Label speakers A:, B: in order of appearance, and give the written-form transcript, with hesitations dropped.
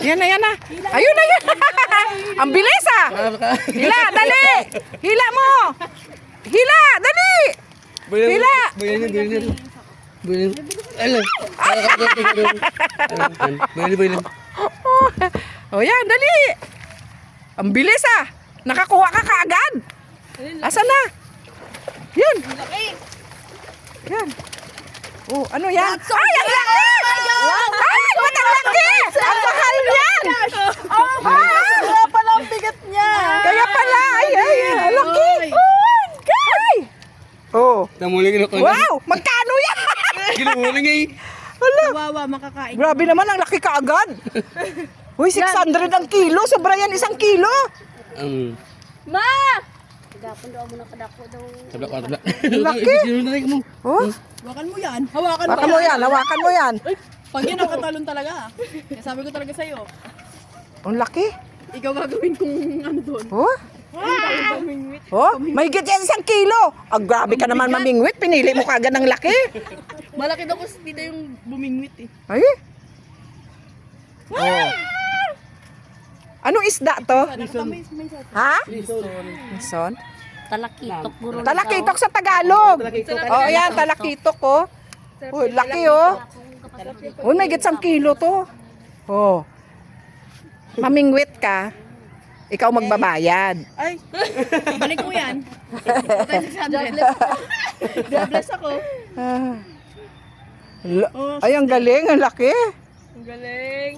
A: Yan na, yan na. Ayun na, yan. Ang bilis ah. Hila, dali. Hila mo. Hila, dali. Hila. O yan, dali. Ang bilis ah. Nakakuha ka kaagad. Asan na? Yan. Yan. Oh, ano yan? Ay, ang laki! Ay, ba't ang laki? Ang mahal yan!
B: Kaya pala ang bigat niya.
A: Kaya pala, ay, ang laki! Ay! Oh,
C: Namuling ko.
A: wow! Magkano yan?
C: Ginuhuling eh.
B: Kawawa, makakain.
A: Grabe naman, ang laki kaagad. Uy, 600 ang kilo. Sobra yan, 1 kilo.
B: Ma!
D: Gapon daw mo nakadako daw.
C: Tabla.
A: Laki.
C: Ginuhuling mo.
A: Oh,
B: Hawakan mo yan. Hawakan
A: hawakan mo yan, hawakan mo yan.
B: Pag yan ang katalon talaga. Kaya sabi ko talaga sa'yo.
A: Ang laki.
B: Ikaw gagawin kung ano doon.
A: Oh, oh, mahigit yan 1 kilo. Ah, grabe ka naman mamingwit. Pinili mo kaagad ng laki.
B: Malaki daw kasi dito yung bumingwit eh.
A: Ay. Oh. Anong isda to? Ha? Lison.
D: Talakitok guro.
A: Talakitok sa Tagalog. Oh, ayan, talakitok oh. Oh, laki oh. Oh, may git 1 kilo to. Oh. Mamingwit ka. Ikaw magbabayad.
B: Ay, balik mo yan. Patay 600. God bless ako.
A: Ah. Ay, ang galing, ang laki.
B: Ang galing.